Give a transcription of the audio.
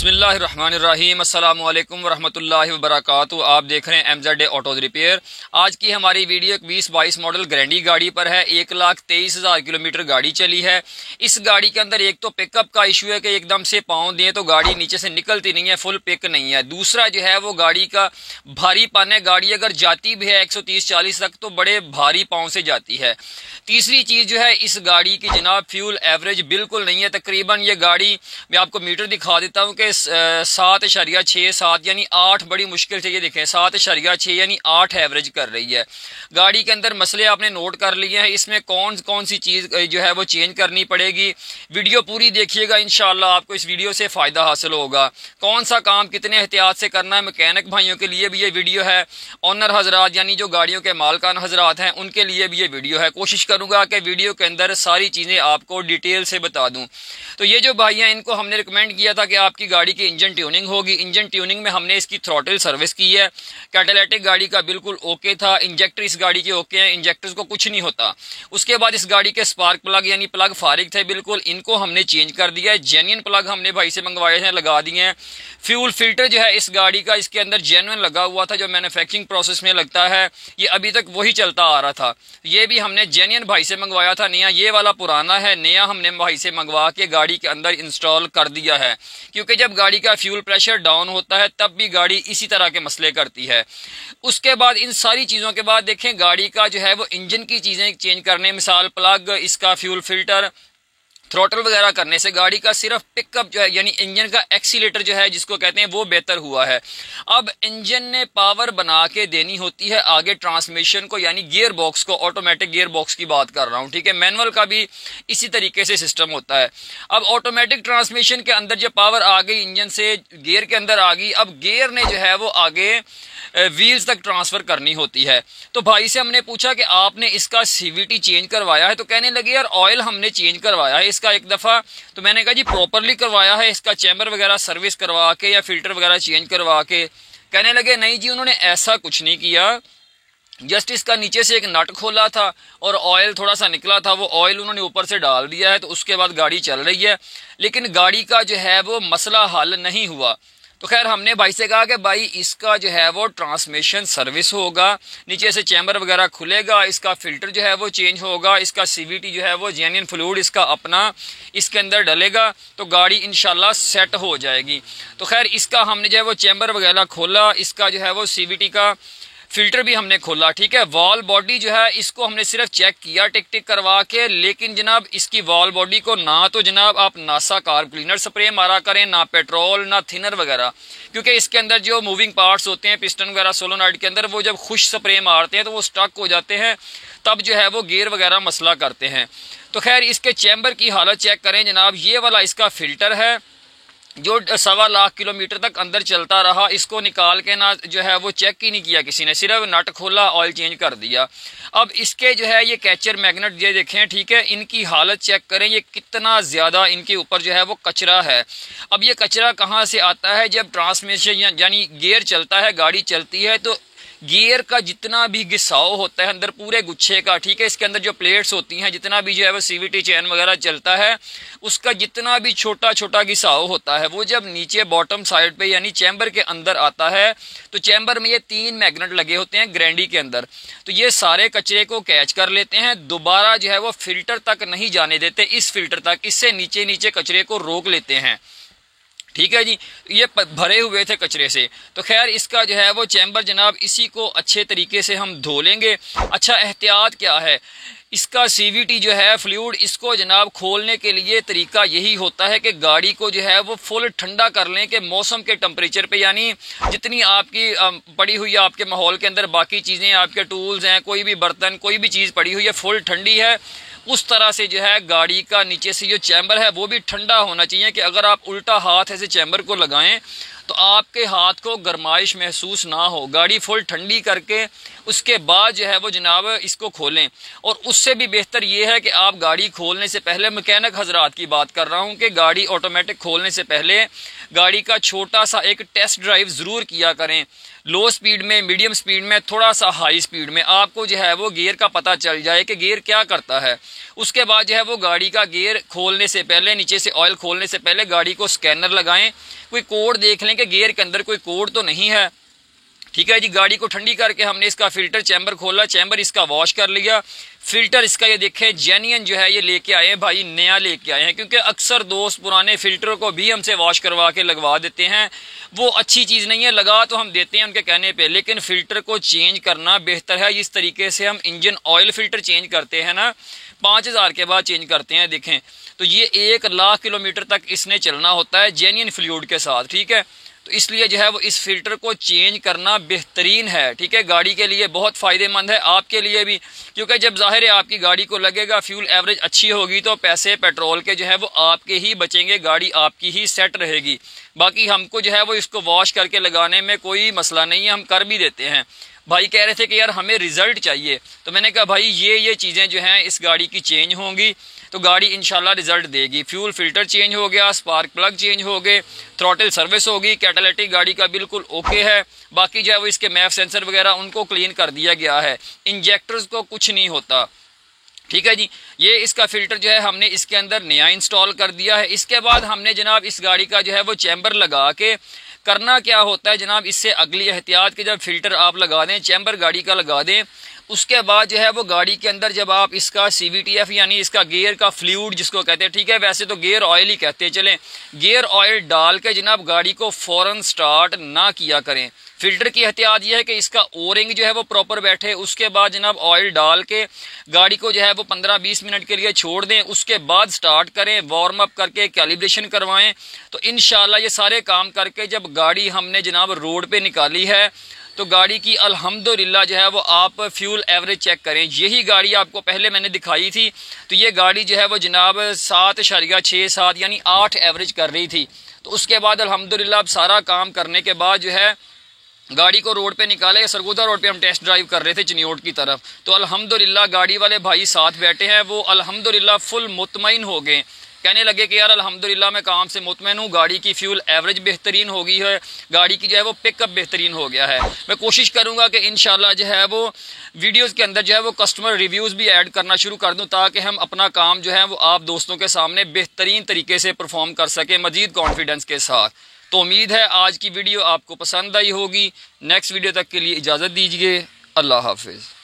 बिस्मिल्लाहिर्रहमानिर्रहीम अस्सलामु अलैकुम वरहमतुल्लाहि वबरकातुहू। आप देख रहे हैं MZ ऑटोज रिपेयर। आज की हमारी वीडियो एक 2022 मॉडल ग्रैंडी गाड़ी पर है। 1,23,000 किलोमीटर गाड़ी चली है। इस गाड़ी के अंदर एक तो पिकअप का इशू है कि एकदम से पाँव दें तो गाड़ी नीचे से निकलती नहीं है, फुल पिक नहीं है। दूसरा जो है वो गाड़ी का भारीपन है। गाड़ी अगर जाती भी है 130-140 तक तो बड़े भारी पाँव से जाती है। तीसरी चीज जो है इस गाड़ी की जनाब फ्यूल एवरेज बिल्कुल नहीं है। तकरीबन ये गाड़ी मैं आपको मीटर दिखा देता हूँ कि 7.67 यानी 8 बड़ी मुश्किल से, ये देखें 7.6 यानी 8 एवरेज कर रही है। गाड़ी के अंदर मसले आपने नोट कर लिए हैं। इसमें कौन कौन सी चीज जो है वो चेंज करनी पड़ेगी। वीडियो पूरी देखिएगा, इंशाल्लाह आपको इस वीडियो से फायदा हासिल होगा। कौन सा काम कितने एहतियात से करना है, मैकेनिक भाइयों के लिए भी ये वीडियो है। ऑनर हजरात यानी जो गाड़ियों के मालकान हजरात हैं उनके लिए भी ये वीडियो है। कोशिश करूंगा कि वीडियो के अंदर सारी चीजें आपको डिटेल से बता दूं। तो ये जो भाई हैं इनको हमने रिकमेंड किया था कि आपकी गाड़ी की इंजन ट्यूनिंग होगी। इंजन ट्यूनिंग में हमने इसकी थ्रॉटल सर्विस की है। कैटालिटिक गाड़ी का बिल्कुल ओके था। इंजेक्टर इस गाड़ी के ओके हैं, इंजेक्टर्स को कुछ नहीं होता। उसके बाद इस गाड़ी के स्पार्क प्लग यानी प्लग फारिग थे बिल्कुल, इनको हमने चेंज कर दिया है। जेन्युइन प्लग हमने भाई से मंगवाए हैं, लगा दिए हैं। फ्यूल फिल्टर जो है इस गाड़ी का इसके अंदर जेन्युइन लगा हुआ था, जो मैन्युफैक्चरिंग प्रोसेस में लगता है। ये अभी तक वही चलता आ रहा था। ये भी हमने जेन्युइन भाई से मंगवाया था नया। ये वाला पुराना है, नया हमने भाई से मंगवा के गाड़ी के अंदर इंस्टॉल कर दिया है। क्योंकि जब गाड़ी का फ्यूल प्रेशर डाउन होता है तब भी गाड़ी इसी तरह के मसले करती है। उसके बाद इन सारी चीजों के बाद देखें गाड़ी का जो है वो इंजन की चीजें चेंज करने, मिसाल प्लग, इसका फ्यूल फिल्टर, थ्रोटल वगैरह करने से गाड़ी का सिर्फ पिकअप जो है यानी इंजन का एक्सीलेटर जो है जिसको कहते हैं वो बेहतर हुआ है। अब इंजन ने पावर बना के देनी होती है आगे ट्रांसमिशन को, यानी गियर बॉक्स को। ऑटोमेटिक गियर बॉक्स की बात कर रहा हूं, ठीक है। मैनुअल का भी इसी तरीके से सिस्टम होता है। अब ऑटोमेटिक ट्रांसमिशन के अंदर जब पावर आ गई इंजन से गियर के अंदर आ गई, अब गियर ने जो है वो आगे व्हील्स तक ट्रांसफर करनी होती है। तो भाई से हमने पूछा कि आपने इसका CVT चेंज करवाया है? तो कहने लगे यार ऑयल हमने चेंज करवाया है इसका एक दफा। तो मैंने कहा जी प्रॉपरली करवाया है इसका, चैम्बर वगैरह सर्विस करवा के या फिल्टर वगैरह चेंज करवा के? कहने लगे नहीं जी उन्होंने ऐसा कुछ नहीं किया, जस्ट इसका नीचे से एक नट खोला था और ऑयल थोड़ा सा निकला था, वो ऑयल उन्होंने ऊपर से डाल दिया है। तो उसके बाद गाड़ी चल रही है, लेकिन गाड़ी का जो है वो मसला हल नहीं हुआ। तो खैर हमने भाई से कहा कि भाई इसका जो है वो ट्रांसमिशन सर्विस होगा, नीचे से चैम्बर वगैरह खुलेगा, इसका फिल्टर जो है वो चेंज होगा, इसका CVT जो है वो जेन्युइन फ्लूइड इसका अपना इसके अंदर डलेगा तो गाड़ी इंशाल्लाह सेट हो जाएगी। तो खैर इसका हमने जो है वो चैम्बर वगैरह खोला, इसका जो है वो CVT का फिल्टर भी हमने खोला, ठीक है। वॉल बॉडी जो है इसको हमने सिर्फ चेक किया टिक टिक करवा के, लेकिन जनाब इसकी वॉल बॉडी को ना तो जनाब आप नासा कार्ब क्लीनर स्प्रे मारा करें, ना पेट्रोल, ना थिनर वगैरह, क्योंकि इसके अंदर जो मूविंग पार्ट्स होते हैं पिस्टन वगैरह सोलोनॉइड के अंदर, वो जब खुश स्प्रे मारते हैं तो वो स्टक हो जाते हैं, तब जो है वो गियर वगैरह मसला करते हैं। तो खैर इसके चैम्बर की हालत चेक करें जनाब। ये वाला इसका फिल्टर है जो 1.25 लाख किलोमीटर तक अंदर चलता रहा। इसको निकाल के ना जो है वो चेक ही नहीं किया किसी ने, सिर्फ नट खोला ऑयल चेंज कर दिया। अब इसके जो है ये कैचर मैग्नेट ये देखें, ठीक है, इनकी हालत चेक करें, ये कितना ज्यादा इनके ऊपर जो है वो कचरा है। अब ये कचरा कहाँ से आता है? जब ट्रांसमिशन यानी गियर चलता है, गाड़ी चलती है, तो गियर का जितना भी घिसाव होता है अंदर पूरे गुच्छे का, ठीक है, इसके अंदर जो प्लेट्स होती हैं, जितना भी जो है वो CVT चैन वगैरह चलता है, उसका जितना भी छोटा छोटा घिसाव होता है वो जब नीचे बॉटम साइड पे यानी चैम्बर के अंदर आता है, तो चैम्बर में ये 3 मैग्नेट लगे होते हैं ग्रैंडी के अंदर। तो ये सारे कचरे को कैच कर लेते हैं, दोबारा जो है वो फिल्टर तक नहीं जाने देते, इस फिल्टर तक, इससे नीचे नीचे कचरे को रोक लेते हैं, ठीक है जी। ये भरे हुए थे कचरे से। तो खैर इसका जो है वो चैम्बर जनाब इसी को अच्छे तरीके से हम धो लेंगे। अच्छा एहतियात क्या है? इसका CVT जो है फ्लूइड, इसको जनाब खोलने के लिए तरीका यही होता है कि गाड़ी को जो है वो फुल ठंडा कर लें कि मौसम के टेम्परेचर पे, यानी जितनी आपकी पड़ी हुई है आपके माहौल के अंदर बाकी चीज़ें, आपके टूल्स हैं, कोई भी बर्तन, कोई भी चीज़ पड़ी हुई है फुल ठंडी है, उस तरह से जो है गाड़ी का नीचे से जो चैम्बर है वो भी ठंडा होना चाहिए कि अगर आप उल्टा हाथ ऐसे चैम्बर को लगाएं तो आपके हाथ को गर्माइश महसूस ना हो। गाड़ी फुल ठंडी करके उसके बाद जो है वो जनाब इसको खोलें। और उससे भी बेहतर ये है कि आप गाड़ी खोलने से पहले, मैकेनिक हजरात की बात कर रहा हूँ, कि गाड़ी ऑटोमेटिक खोलने से पहले गाड़ी का छोटा सा एक टेस्ट ड्राइव ज़रूर किया करें। लो स्पीड में, मीडियम स्पीड में, थोड़ा सा हाई स्पीड में आपको जो है वो गियर का पता चल जाए कि गियर क्या करता है। उसके बाद जो है वो गाड़ी का गियर खोलने से पहले, नीचे से ऑयल खोलने से पहले गाड़ी को स्कैनर लगाएं, कोई कोड देख लें कि गियर के अंदर कोई कोड तो नहीं है। ठीक है जी, गाड़ी को ठंडी करके हमने इसका फिल्टर चैम्बर खोला, चैम्बर इसका वॉश कर लिया। फिल्टर इसका ये देखें जेन्युइन जो है ये लेके आए हैं भाई, नया लेके आए हैं, क्योंकि अक्सर दोस्त पुराने फिल्टर को भी हमसे वॉश करवा के लगवा देते हैं। वो अच्छी चीज़ नहीं है, लगा तो हम देते हैं उनके कहने पे, लेकिन फिल्टर को चेंज करना बेहतर है। इस तरीके से हम इंजन ऑयल फिल्टर चेंज करते हैं ना, 5000 के बाद चेंज करते हैं। देखें तो ये 1 लाख किलोमीटर तक इसने चलना होता है जेन्युइन फ्लूइड के साथ। ठीक है, तो इसलिए जो है वो इस फिल्टर को चेंज करना बेहतरीन है। ठीक है, गाड़ी के लिए बहुत फ़ायदेमंद है, आपके लिए भी, क्योंकि जब ज़ाहिर है आपकी गाड़ी को लगेगा फ्यूल एवरेज अच्छी होगी तो पैसे पेट्रोल के जो है वो आपके ही बचेंगे, गाड़ी आपकी ही सेट रहेगी। बाकी हमको जो है वो इसको वॉश करके लगाने में कोई मसला नहीं है, हम कर भी देते हैं। भाई कह रहे थे कि यार हमें रिजल्ट चाहिए, तो मैंने कहा भाई ये चीज़ें जो हैं इस गाड़ी की चेंज होंगी तो गाड़ी इंशाल्लाह रिजल्ट देगी। फ्यूल फिल्टर चेंज हो गया, स्पार्क प्लग चेंज हो गए, थ्रॉटल सर्विस होगी, कैटालिटिक गाड़ी का बिल्कुल ओके है। बाकी जो है वो इसके मैप सेंसर वगैरह उनको क्लीन कर दिया गया है, इंजेक्टर्स को कुछ नहीं होता। ठीक है जी, ये इसका फिल्टर जो है हमने इसके अंदर नया इंस्टॉल कर दिया है। इसके बाद हमने जनाब इस गाड़ी का जो है वो चैम्बर लगा के करना क्या होता है जनाब, इससे अगली एहतियात के जब फिल्टर आप लगा दें, चैम्बर गाड़ी का लगा दें, उसके बाद जो है वो गाड़ी के अंदर जब आप इसका CVTF यानी इसका गियर का फ्लूइड जिसको कहते हैं, ठीक है वैसे तो गियर ऑयल ही कहते हैं, चलें गियर ऑयल डाल के जनाब गाड़ी को फौरन स्टार्ट ना किया करें। फिल्टर की एहतियात यह है कि इसका ओरिंग जो है वो प्रॉपर बैठे। उसके बाद जनाब ऑयल डाल के गाड़ी को जो है वो 15-20 मिनट के लिए छोड़ दें, उसके बाद स्टार्ट करें, वार्म अप करके कैलिब्रेशन करवाएं। तो इंशाल्लाह ये सारे काम करके जब गाड़ी हमने जनाब रोड पे निकाली है तो गाड़ी की अल्हम्दुलिल्लाह जो है वो आप फ्यूल एवरेज चेक करें। यही गाड़ी आपको पहले मैंने दिखाई थी, तो ये गाड़ी जो है वो जनाब 7.67 यानी 8 एवरेज कर रही थी। तो उसके बाद अल्हम्दुलिल्लाह अब सारा काम करने के बाद जो है गाड़ी को रोड पे निकाले। सरगोदा रोड पे हम टेस्ट ड्राइव कर रहे थे चिन्योट की तरफ, तो अल्हम्दुलिल्लाह गाड़ी वाले भाई साथ बैठे हैं, वो अल्हम्दुलिल्लाह फुल मुतमईन हो गए, कहने लगे कि यार अल्हम्दुलिल्लाह मैं काम से मुतमईन हूँ, गाड़ी की फ्यूल एवरेज बेहतरीन हो गई है, गाड़ी की जो है वो पिकअप बेहतरीन हो गया है। मैं कोशिश करूँगा कि इंशाल्लाह जो है वो वीडियोज़ के अंदर जो है वो कस्टमर रिव्यूज़ भी ऐड करना शुरू कर दूँ, ताकि हम अपना काम जो है वो आप दोस्तों के सामने बेहतरीन तरीके से परफॉर्म कर सकें मज़ीद कॉन्फिडेंस के साथ। तो उम्मीद है आज की वीडियो आपको पसंद आई होगी। नेक्स्ट वीडियो तक के लिए इजाज़त दीजिए। अल्लाह हाफिज़।